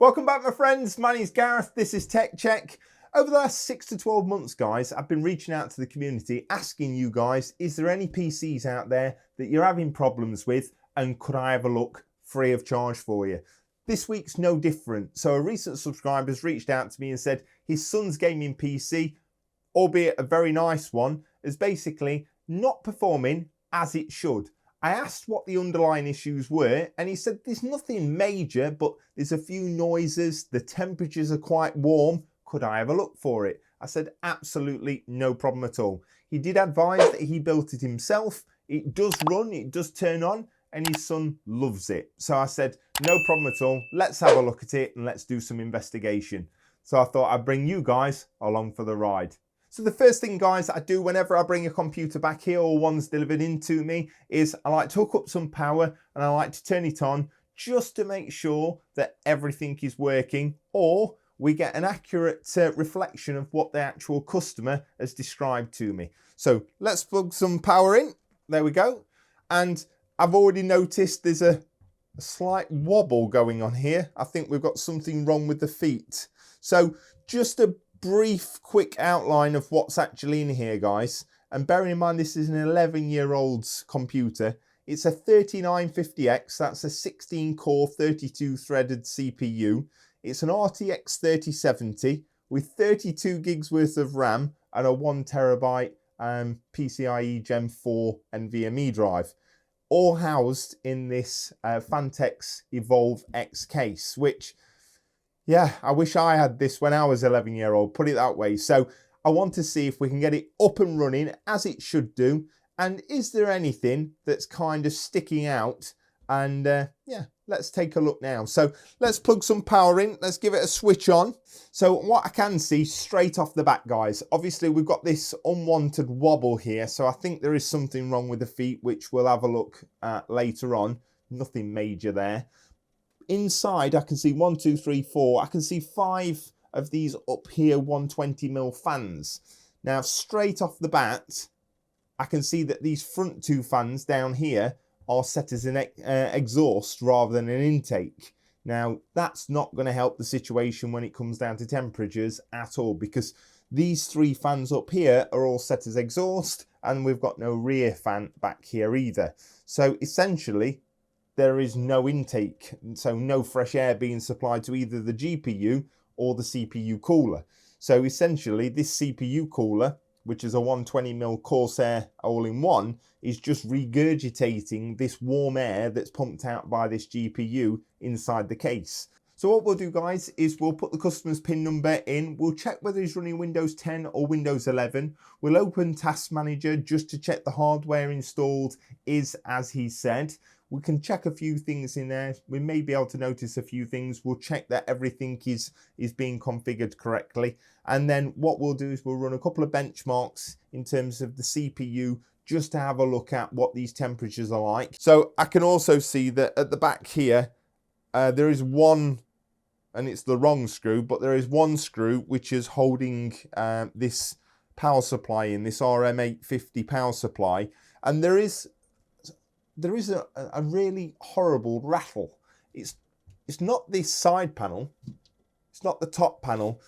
Welcome back, my friends. My name's Gareth. This is Tech Check. Over the last 6 to 12 months, guys, I've been reaching out to the community, asking you guys, is there any PCs out there that you're having problems with, and could I have a look free of charge for you? This week's no different. So a recent subscriber has reached out to me and said his son's gaming PC, albeit a very nice one, is basically not performing as it should. I asked what the underlying issues were, and he said there's nothing major, but there's a few noises, the temperatures are quite warm, could I have a look for it? I said absolutely no problem at all. He did advise that he built it himself, it does run, it does turn on, and his son loves it. So I said no problem at all, let's have a look at it and let's do some investigation. So I thought I'd bring you guys along for the ride. So the first thing, guys, I do whenever I bring a computer back here or one's delivered into me is I like to hook up some power and I like to turn it on just to make sure that everything is working, or we get an accurate reflection of what the actual customer has described to me. So let's plug some power in. There we go. And I've already noticed there's a slight wobble going on here. I think we've got something wrong with the feet. So just a brief quick outline of what's actually in here, guys, and bearing in mind this is an 11-year-old computer. It's a 3950X, that's a 16 core 32 threaded CPU. It's an RTX 3070 with 32 gigs worth of RAM and a 1 terabyte PCIe Gen 4 NVMe drive, all housed in this Fantex Evolve X case, which, yeah, I wish I had this when I was 11-year-old, put it that way. So I want to see if we can get it up and running as it should do. And is there anything that's kind of sticking out? And yeah, let's take a look now. So let's plug some power in. Let's give it a switch on. So what I can see straight off the bat, guys, obviously we've got this unwanted wobble here. So I think there is something wrong with the feet, which we'll have a look at later on. Nothing major there. Inside, I can see 1, 2, 3, 4. I can see 5 of these up here 120mm fans. Now, straight off the bat, I can see that these front 2 fans down here are set as an exhaust rather than an intake. Now, that's not going to help the situation when it comes down to temperatures at all, because these 3 fans up here are all set as exhaust, and we've got no rear fan back here either. So essentially, there is no intake, so no fresh air being supplied to either the GPU or the CPU cooler. So essentially this CPU cooler, which is a 120mm Corsair all-in-one, is just regurgitating this warm air that's pumped out by this GPU inside the case. So what we'll do, guys, is we'll put the customer's PIN number in, we'll check whether he's running Windows 10 or Windows 11, we'll open Task Manager just to check the hardware installed is as he said. We can check a few things in there. We may be able to notice a few things. We'll check that everything is being configured correctly. And then what we'll do is we'll run a couple of benchmarks in terms of the CPU just to have a look at what these temperatures are like. So I can also see that at the back here, there is one, and it's the wrong screw, but there is one screw which is holding this power supply in, this RM850 power supply. And there is a really horrible rattle. It's not this side panel, it's not the top panel.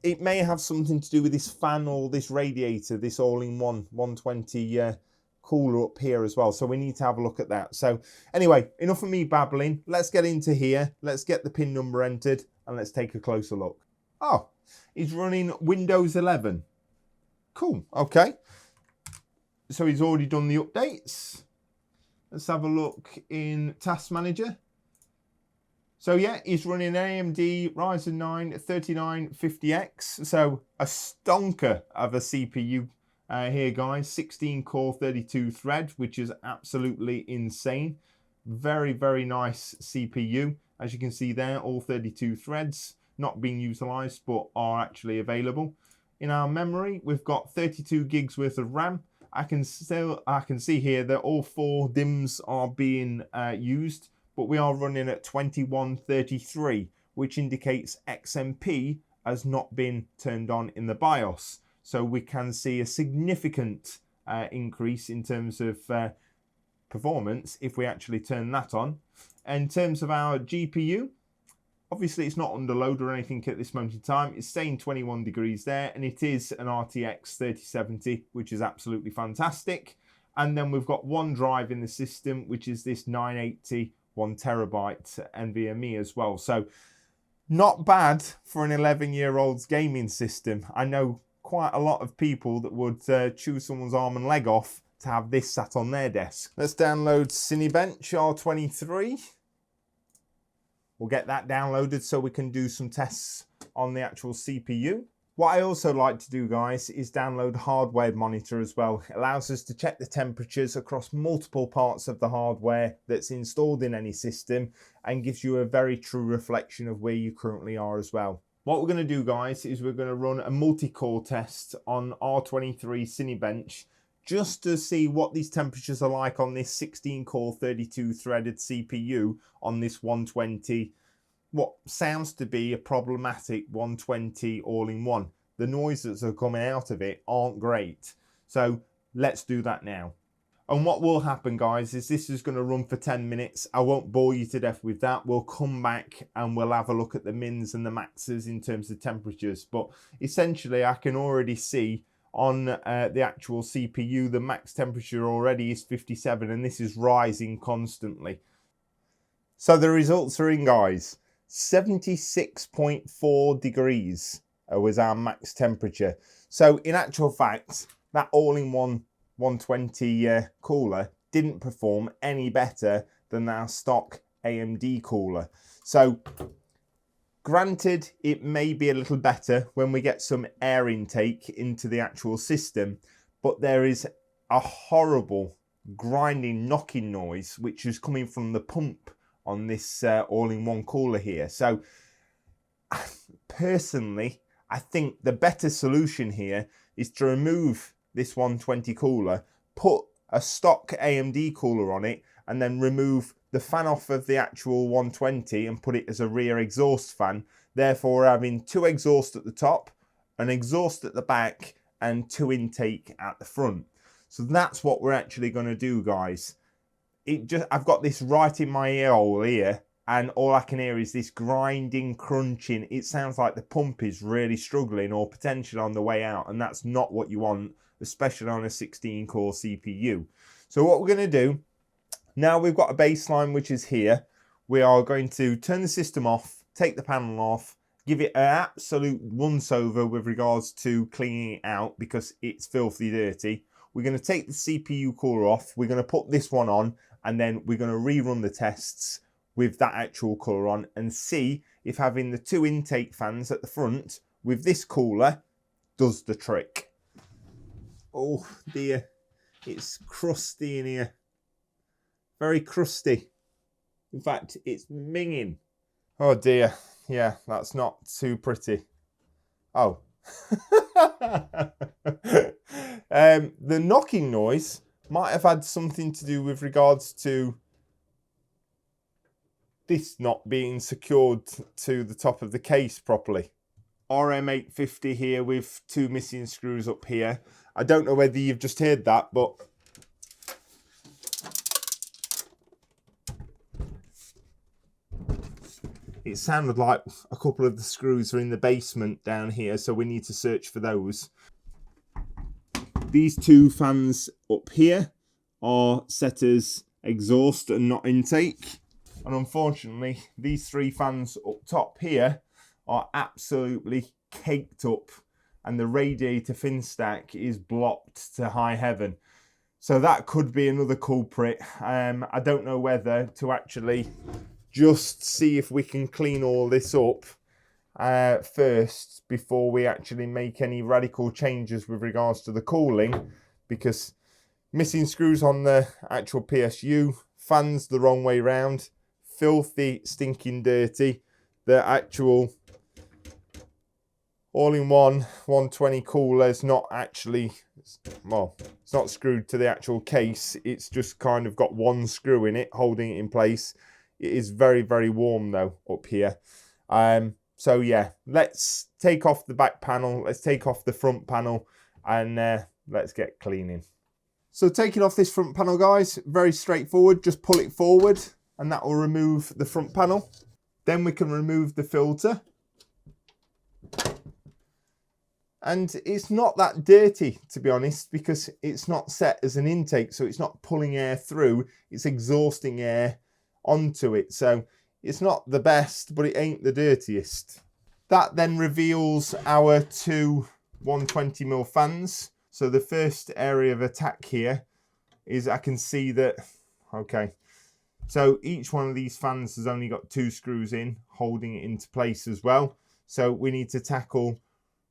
It may have something to do with this fan or this radiator, this all-in-one 120 cooler up here as well. So we need to have a look at that. So anyway, enough of me babbling. Let's get into here. Let's get the PIN number entered and let's take a closer look. Oh, he's running Windows 11. Cool, okay. So he's already done the updates. Let's have a look in Task Manager. So yeah, he's running AMD Ryzen 9 3950X. So a stonker of a CPU here, guys. 16 core 32 thread, which is absolutely insane. Very, very nice CPU. As you can see there, all 32 threads not being utilized, but are actually available. In our memory, we've got 32 gigs worth of RAM. I can see here that all 4 DIMMs are being used, but we are running at 2133, which indicates XMP has not been turned on in the BIOS. So we can see a significant increase in terms of performance if we actually turn that on. In terms of our GPU, Obviously it's not under load or anything at this moment in time. It's saying 21 degrees there, and it is an RTX 3070, which is absolutely fantastic. And then we've got one drive in the system, which is this 980 1TB NVMe as well. So not bad for an 11-year-old's gaming system. I know quite a lot of people that would chew someone's arm and leg off to have this sat on their desk. Let's download Cine-bench R23. We'll get that downloaded so we can do some tests on the actual CPU. What I also like to do, guys, is download hardware monitor as well. It allows us to check the temperatures across multiple parts of the hardware that's installed in any system and gives you a very true reflection of where you currently are as well. What we're going to do, guys, is we're going to run a multi-core test on R23 Cine-bench just to see what these temperatures are like on this 16-core 32-threaded CPU on this 120, what sounds to be a problematic 120 all-in-one. The noises that are coming out of it aren't great. So let's do that now. And what will happen, guys, is this is going to run for 10 minutes. I won't bore you to death with that. We'll come back and we'll have a look at the mins and the maxes in terms of temperatures. But essentially, I can already see on the actual CPU, the max temperature already is 57, and this is rising constantly. So the results are in, guys. 76.4 degrees was our max temperature. So in actual fact, that all-in-one 120 cooler didn't perform any better than our stock AMD cooler. So granted, it may be a little better when we get some air intake into the actual system, but there is a horrible grinding, knocking noise which is coming from the pump on this all-in-one cooler here. So personally, I think the better solution here is to remove this 120 cooler, put a stock AMD cooler on it, and then remove the fan off of the actual 120 and put it as a rear exhaust fan, therefore having two exhausts at the top, an exhaust at the back, and two intake at the front. So that's what we're actually going to do, guys. I've got this right in my ear hole here, and all I can hear is this grinding, crunching. It sounds like the pump is really struggling or potentially on the way out, and that's not what you want, especially on a 16-core CPU. So what we're going to do, now we've got a baseline which is here, we are going to turn the system off, take the panel off, give it an absolute once over with regards to cleaning it out because it's filthy dirty. We're going to take the CPU cooler off, we're going to put this one on, and then we're going to rerun the tests with that actual cooler on and see if having the two intake fans at the front with this cooler does the trick. Oh dear, it's crusty in here. Very crusty. In fact, it's minging. Oh dear, yeah, that's not too pretty. Oh. The knocking noise might have had something to do with regards to this not being secured to the top of the case properly. RM850 here with two missing screws up here. I don't know whether you've just heard that, but it sounded like a couple of the screws are in the basement down here, so we need to search for those. These two fans up here are set as exhaust and not intake. And unfortunately, these three fans up top here are absolutely caked up, and the radiator fin stack is blocked to high heaven. So that could be another culprit. I don't know whether to actually just see if we can clean all this up first before we actually make any radical changes with regards to the cooling, because missing screws on the actual PSU, fans the wrong way round, filthy, stinking dirty. The actual all-in-one 120 cooler is not actually, well, it's not screwed to the actual case. It's just kind of got one screw in it, holding it in place. It is very, very warm though up here. So yeah, let's take off the back panel, let's take off the front panel, and let's get cleaning. So taking off this front panel, guys, very straightforward. Just pull it forward and that will remove the front panel. Then we can remove the filter. And it's not that dirty, to be honest, because it's not set as an intake, so it's not pulling air through, it's exhausting air onto it. So it's not the best, but it ain't the dirtiest. That then reveals our two 120mm fans. So the first area of attack here is I can see that, okay, so each one of these fans has only got 2 screws in, holding it into place as well. So we need to tackle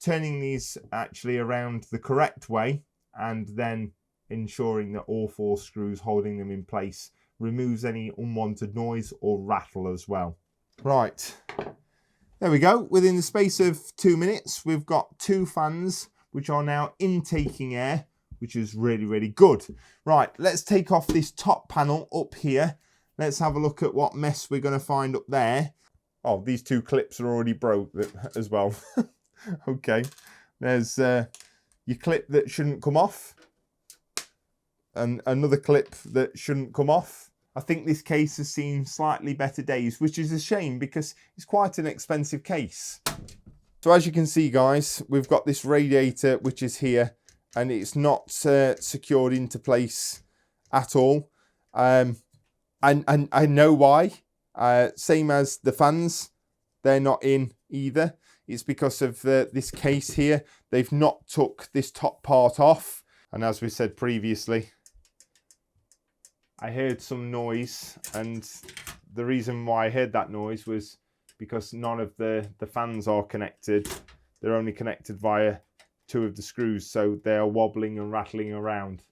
turning these actually around the correct way and then ensuring that all 4 screws holding them in place removes any unwanted noise or rattle as well. Right, there we go. Within the space of 2 minutes, we've got 2 fans which are now intaking air, which is really, really good. Right, let's take off this top panel up here. Let's have a look at what mess we're going to find up there. Oh, these 2 clips are already broke as well. Okay, there's your clip that shouldn't come off and another clip that shouldn't come off. I think this case has seen slightly better days, which is a shame because it's quite an expensive case. So as you can see, guys, we've got this radiator which is here and it's not secured into place at all. And I know why. Same as the fans, they're not in either. It's because of this case here. They've not took this top part off. And as we said previously, I heard some noise. And the reason why I heard that noise was because none of the fans are connected. They're only connected via 2 of the screws. So they're wobbling and rattling around.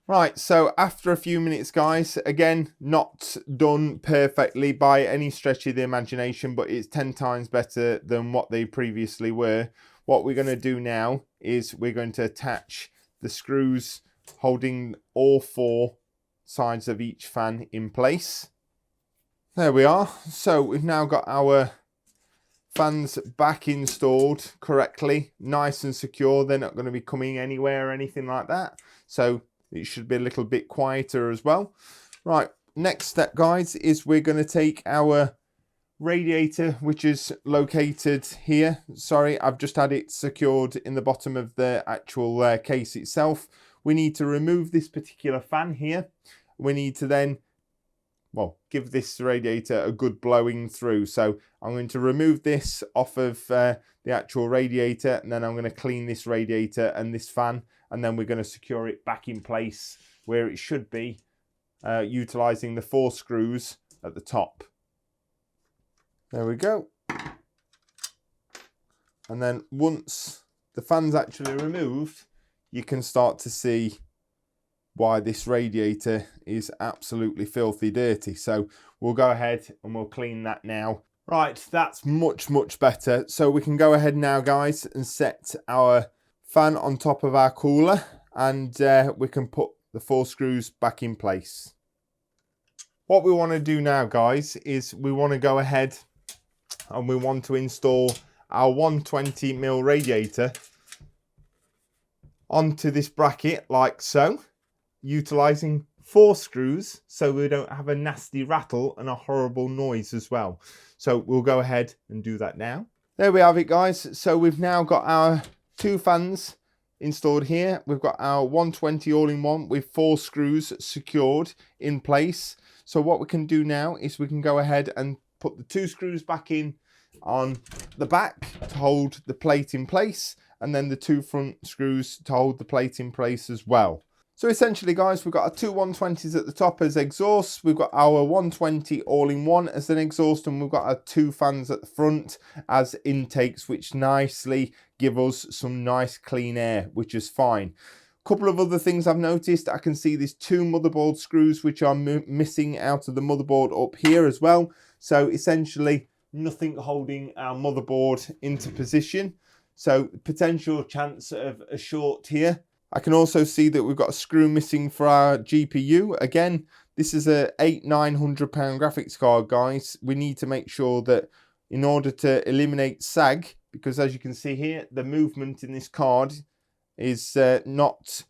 Right, so after a few minutes, guys, again, not done perfectly by any stretch of the imagination, but it's 10 times better than what they previously were. What we're going to do now is we're going to attach the screws holding all 4 sides of each fan in place. There we are. So we've now got our fans back installed correctly, nice and secure. They're not going to be coming anywhere or anything like that. So it should be a little bit quieter as well. Right, next step, guys, is we're going to take our radiator, which is located here. Sorry, I've just had it secured in the bottom of the actual case itself. We need to remove this particular fan here. We need to then, well, give this radiator a good blowing through. So I'm going to remove this off of the actual radiator, and then I'm going to clean this radiator and this fan, and then we're going to secure it back in place where it should be, utilising the 4 screws at the top. There we go. And then once the fan's actually removed, you can start to see why this radiator is absolutely filthy dirty. So we'll go ahead and we'll clean that now. Right, that's much, much better. So we can go ahead now, guys, and set our fan on top of our cooler, and we can put the 4 screws back in place. What we want to do now, guys, is we want to go ahead and we want to install our 120mm radiator onto this bracket like so, utilising 4 screws so we don't have a nasty rattle and a horrible noise as well. So we'll go ahead and do that now. There we have it, guys. So we've now got our 2 fans installed here. We've got our 120 all-in-one with 4 screws secured in place. So what we can do now is we can go ahead and put the 2 screws back in on the back to hold the plate in place, and then the 2 front screws to hold the plate in place as well. So essentially, guys, we've got our 2 120s at the top as exhausts. We've got our 120 all-in-one as an exhaust, and we've got our 2 fans at the front as intakes, which nicely give us some nice clean air, which is fine. A couple of other things I've noticed. I can see these 2 motherboard screws which are missing out of the motherboard up here as well. So essentially, nothing holding our motherboard into position. So potential chance of a short here. I can also see that we've got a screw missing for our GPU. Again, this is a £800-900 graphics card, guys. We need to make sure that in order to eliminate sag, because as you can see here, the movement in this card is not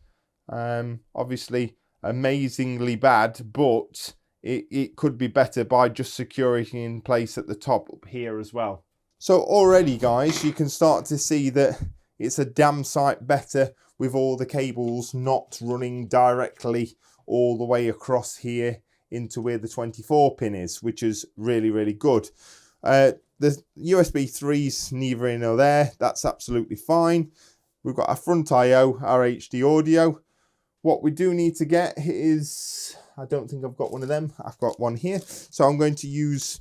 obviously amazingly bad, but it could be better by just securing it in place at the top up here as well. So already guys, you can start to see that it's a damn sight better with all the cables not running directly all the way across here into where the 24 pin is, which is really, really good. The USB 3's neither in nor there. That's absolutely fine. We've got our front I/O, our HD audio. What we do need to get is, I don't think I've got one of them. I've got one here. So I'm going to use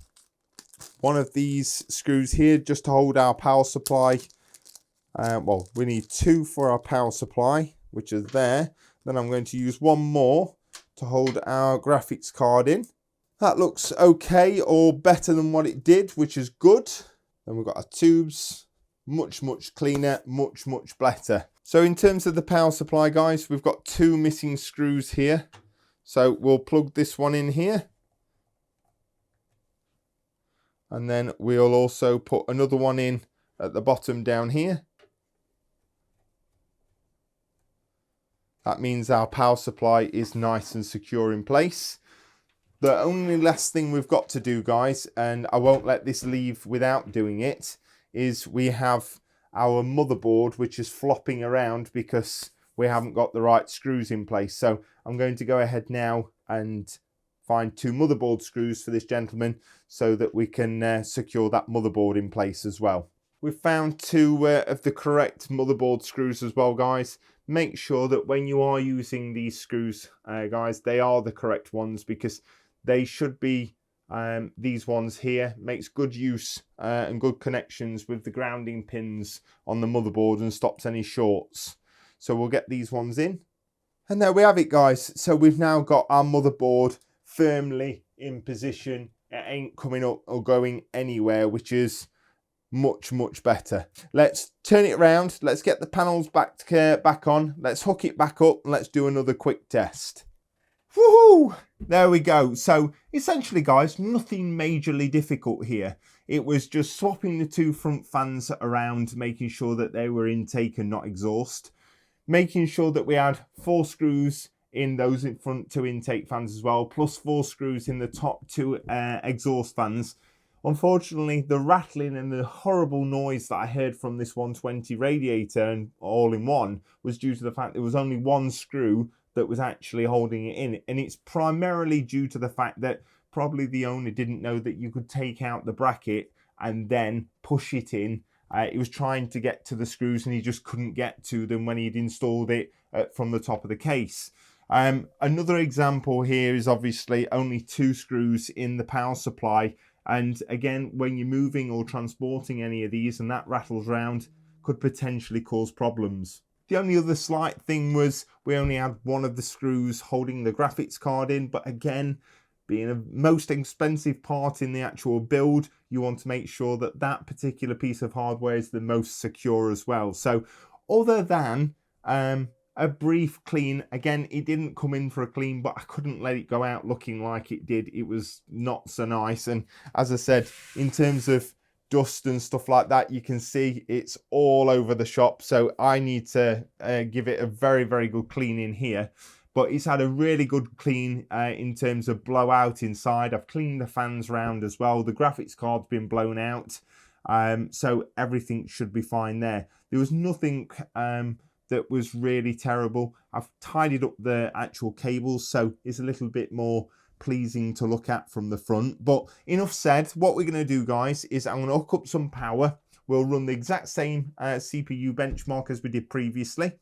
one of these screws here just to hold our power supply. Well, we need two for our power supply, which is there. Then I'm going to use one more to hold our graphics card in. That looks okay, or better than what it did, which is good. Then we've got our tubes. Much, much cleaner, much, much better. So in terms of the power supply, guys, we've got two missing screws here. So we'll plug this one in here. And then we'll also put another one in at the bottom down here. That means our power supply is nice and secure in place. The only last thing we've got to do, guys, and I won't let this leave without doing it, is we have our motherboard which is flopping around because we haven't got the right screws in place. So I'm going to go ahead now and find two motherboard screws for this gentleman so that we can secure that motherboard in place as well. We've found two of the correct motherboard screws as well, guys. Make sure that when you are using these screws, guys, they are the correct ones, because they should be these ones here. Makes good use and good connections with the grounding pins on the motherboard and stops any shorts. So we'll get these ones in. And there we have it, guys. So we've now got our motherboard firmly in position. It ain't coming up or going anywhere, which is much, much better. Let's turn it around. Let's get the panels back on. Let's hook it back up and let's do another quick test. Woohoo! There we go. So essentially, guys, nothing majorly difficult here. It was just swapping the two front fans around, making sure that they were intake and not exhaust. Making sure that we had 4 screws in those in front 2 intake fans as well, plus 4 screws in the top 2 exhaust fans. Unfortunately, the rattling and the horrible noise that I heard from this 120 radiator and all in one was due to the fact there was only 1 screw that was actually holding it in. And it's primarily due to the fact that probably the owner didn't know that you could take out the bracket and then push it in. He was trying to get to the screws and he just couldn't get to them when he'd installed it from the top of the case. Another example here is obviously only 2 screws in the power supply. And again, when you're moving or transporting any of these and that rattles around, could potentially cause problems. The only other slight thing was we only had 1 of the screws holding the graphics card in, but again, being the most expensive part in the actual build, you want to make sure that that particular piece of hardware is the most secure as well. So other than a brief clean, again, it didn't come in for a clean, but I couldn't let it go out looking like it did. It was not so nice. And as I said, in terms of dust and stuff like that, you can see it's all over the shop. So I need to give it a very, very good clean in here. But it's had a really good clean in terms of blowout inside. I've cleaned the fans round as well. The graphics card's been blown out. So everything should be fine there. There was nothing that was really terrible. I've tidied up the actual cables, so it's a little bit more pleasing to look at from the front. But enough said. What we're going to do, guys, is I'm going to hook up some power. We'll run the exact same CPU benchmark as we did previously,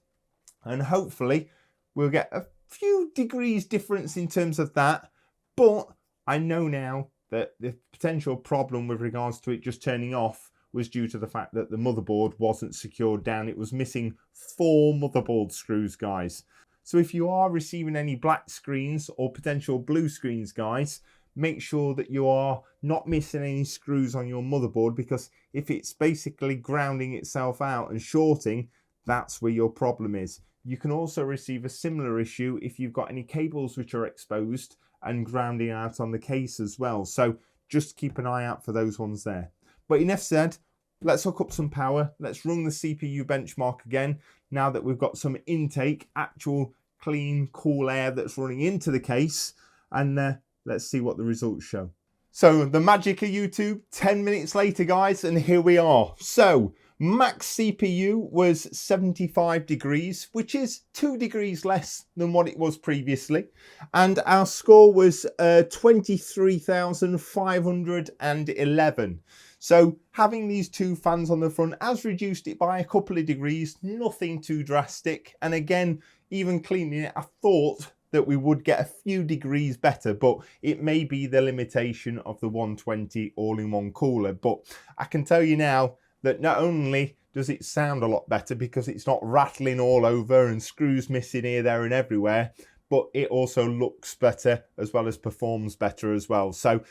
and hopefully we'll get a few degrees difference in terms of that. But I know now that the potential problem with regards to it just turning off was due to the fact that the motherboard wasn't secured down. It was missing 4 motherboard screws, guys. So if you are receiving any black screens or potential blue screens, guys, make sure that you are not missing any screws on your motherboard, because if it's basically grounding itself out and shorting, that's where your problem is. You can also receive a similar issue if you've got any cables which are exposed and grounding out on the case as well. So just keep an eye out for those ones there. But enough said, let's hook up some power. Let's run the CPU benchmark again. Now that we've got some intake, actual clean, cool air that's running into the case. And Let's see what the results show. So the magic of YouTube, 10 minutes later guys, and here we are. So max CPU was 75 degrees, which is 2 degrees less than what it was previously. And our score was 23,511. So having these two fans on the front has reduced it by a couple of degrees, nothing too drastic. And again, even cleaning it, I thought that we would get a few degrees better, but it may be the limitation of the 120 all-in-one cooler. But I can tell you now that not only does it sound a lot better because it's not rattling all over and screws missing here, there and everywhere, but it also looks better as well as performs better as well. So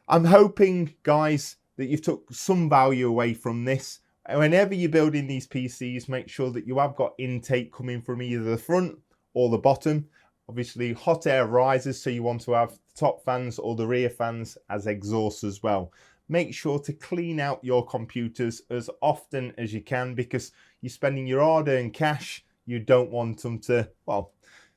I'm hoping, guys, that you've took some value away from this. Whenever you're building these PCs, make sure that you have got intake coming from either the front or the bottom. Obviously hot air risers, so you want to have the top fans or the rear fans as exhausts as well. Make sure to clean out your computers as often as you can because you're spending your hard-earned cash. You don't want them to, well,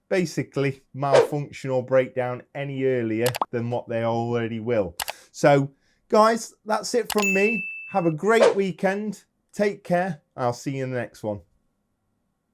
basically malfunction or break down any earlier than what they already will. So guys, that's it from me. Have a great weekend. Take care. I'll see you in the next one.